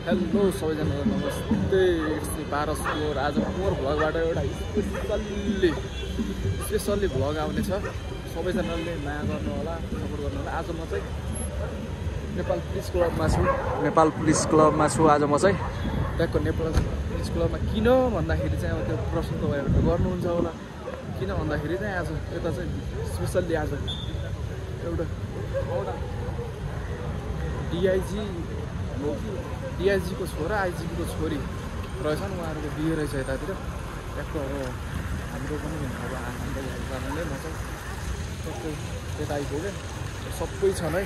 Hello सबैजनालाई नमस्ते, it's me Paras Kunwar. आज कुँवर भ्लगबाट एउटा स्पेसल्ली भ्लग आउनेछ। सबैजनाले माया गर्नु होला, सपोर्ट गर्नु होला। आज म चाहिँ नेपाल पुलिस क्लबमा छु। आज म चाहिँ ट्याक्क नेपाल पुलिस क्लबमा किन भन्दाखेरि चाहिँ अब त्यो प्रश्नको भएर गर्नुहुन्छ होला। किन भन्दाखेरि चाहिँ आज यता चाहिँ स्पेसल्ली आज एउटा डिआइजीको छोरा आइजिपीको छोरी रहेछन्, उहाँहरूको बिहे रहेछ यतातिर। ट्याक्क अब हाम्रो पनि अब आनन्द भएको कारणले म चाहिँ टक्कै यता आइपुगेँ। सबै छन् है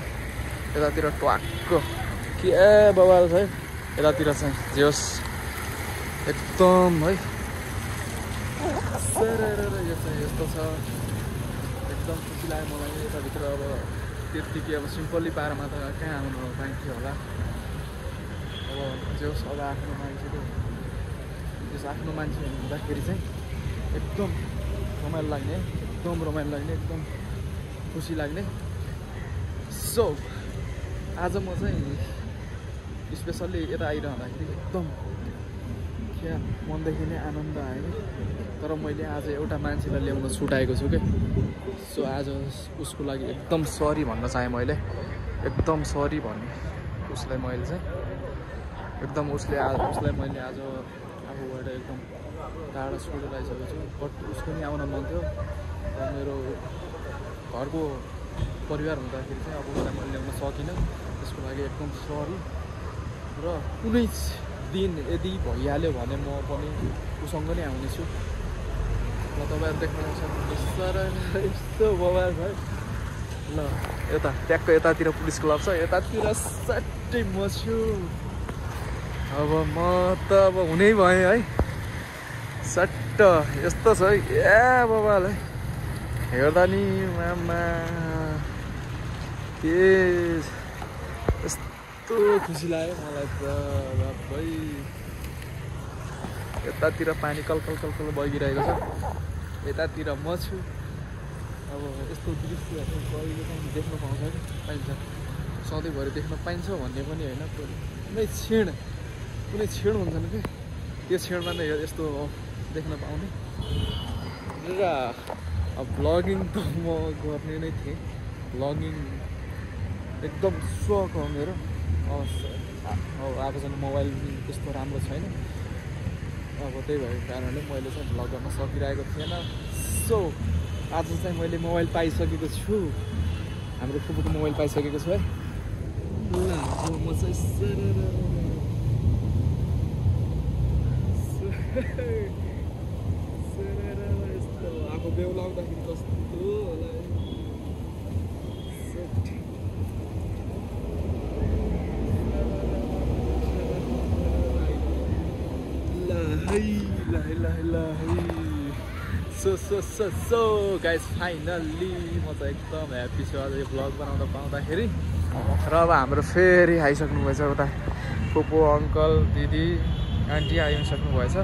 यतातिर ट्वाक्क के बवाल छ है यतातिर चाहिँ। जे होस् एकदम है यो चाहिँ यस्तो छ, एकदम खुसी लाग्यो मलाई यताभित्र। अब त्यत्तिकै अब सिम्पल्ली पारामा त कहाँ आउनु पाइन्थ्यो होला। अब जे होस् अब आफ्नो मान्छे हुँदाखेरि चाहिँ एकदम रमाइलो लाग्ने, एकदम खुसी लाग्ने। सो आज म चाहिँ स्पेसल्ली यता आइरहँदाखेरि एकदम क्या मनदेखि नै आनन्द आयो। तर मैले आज एउटा मान्छेलाई ल्याउन छुटाएको छु क्या। सो आज उसको लागि एकदम सरी भन्न चाहेँ मैले। एकदम सरी भने उसलाई मैले चाहिँ एकदम उसलाई मैले आज आफूबाट एकदम टाढा छोडेर आइसकेको छु। बट उसको नि आउन मन थियो। मेरो घरको परिवार हुँदाखेरि चाहिँ अब उसलाई मैले ल्याउन सकिनँ। त्यसको लागि एकदम सरी। र कुनै दिन यदि भइहाल्यो भने म पनि उसँग नै आउनेछु। ल तपाईँहरू देख्न सक्नुहुन्छ यस्तो बवाल छ है। ल यता ट्याक्क यतातिर पुलिस क्लब छ, यतातिर सट्टै म छु। अब म त अब हुनै भएँ है। सट्ट यस्तो छ है बवाल है। हेर्दा नि मामा के यस्तो खुसी लाग्यो मलाई त भाइ। यतातिर पानी कलकल बगिरहेको छ, यतातिर म छु। अब यस्तो दृश्यहरू कहिले काहीँ देख्न पाइन्छ, सधैँभरि देख्न पाइन्छ भन्ने पनि होइन। कुनै क्षण हुन्छन् कि त्यो क्षणमा नै यस्तो देख्न पाउने। र अब भ्लगिङ त म गर्ने नै थिएँ। भ्लगिङ एकदम सोख हो मेरो। अब आएको चाहिँ मोबाइल त्यस्तो राम्रो छैन। अब त्यही भएको कारणले मैले चाहिँ भ्लग गर्न सकिरहेको थिएन। सो आज चाहिँ मैले मोबाइल पाइसकेको छु। हाम्रो फुपूको मोबाइल पाइसकेको छु है। ल म चाहिँ यस्तो आफू बेहुलाउँदाखेरि कस्तो होला। सो गाइस फाइनल्ली म त एकदम ह्याप्पी छु आज यो भ्लग बनाउँदा पाउँदाखेरि। र अब हाम्रो फेरि आइसक्नुभएछ उता फुपू अङ्कल दिदी आन्टी आइसक्नु भएछ।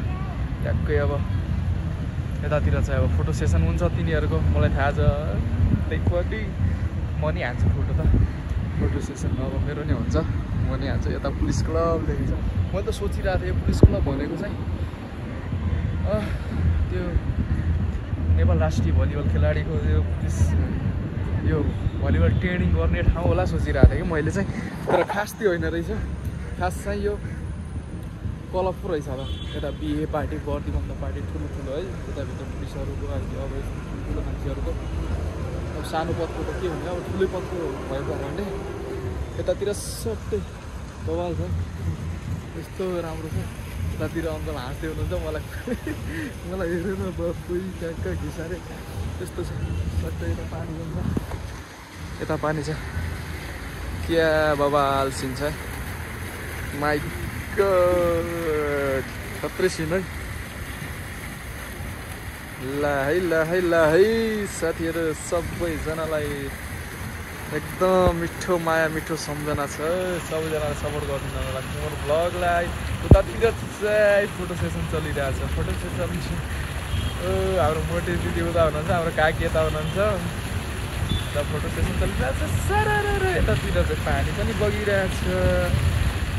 ट्याक्कै अब यतातिर चाहिँ अब फोटो सेसन हुन्छ तिनीहरूको, मलाई थाहा छ। त्यही म नि हान्छु फोटो सेसन। अब मेरो नि हुन्छ, म नि हान्छु। यता पुलिस क्लब देखिन्छ। मैले त सोचिरहेको थिएँ यो पुलिस क्लब भनेको चाहिँ त्यो नेपाल राष्ट्रिय भलिबल खेलाडीको यो पुलिस यो भलिबल ट्रेनिङ गर्ने ठाउँ होला सोचिरहेको थिएँ कि मैले चाहिँ। तर खास त्यो होइन रहेछ। खास चाहिँ यो क्लब पो रहेछ। अब यता बिहे पार्टी, बर्दीबन्द पार्टी ठुलो है। यताभित्र पुलिसहरूको अब ठुलो मान्छेहरूको। अब सानो पदको त के हुन्छ, अब ठुलै पदको भएको कारणले यतातिर सट्टै बवाल छ। यस्तो राम्रो छ। यतातिर अङ्कल हाँस्दै हुनुहुन्छ मलाई हेरेर कोही ट्याक्क घिसारे त्यस्तो छ। सट्टै यता पानी हुन्छ, यता पानी छ। क्या बवाल सिन छ माइ गड, खत्रै सिन है। ल है साथीहरू सबैजनालाई एकदम मिठो माया, मिठो सम्झना छ। सबैजनालाई सपोर्ट गरिदिनु होला कुँवर भ्लगलाई। उतातिर चाहिँ फोटो सेसन चलिरहेछ। फोटो सेसन हाम्रो मोटे दिदी उता हुनुहुन्छ, हाम्रो काकी यता हुनुहुन्छ। फोटो सेसन चलिरहेछ। यतातिर चाहिँ पानी पनि बगिरहेछ।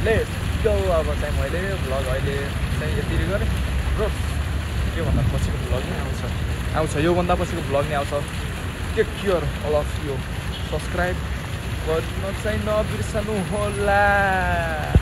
लेट गो अब चाहिँ मैले भ्लग अहिले चाहिँ यति गरेँ र योभन्दा पछिको भ्लग नै आउँछ योभन्दा पछिको भ्लग नै आउँछ take care all of you subscribe गर्न चाहिँ नबिर्सनु होला।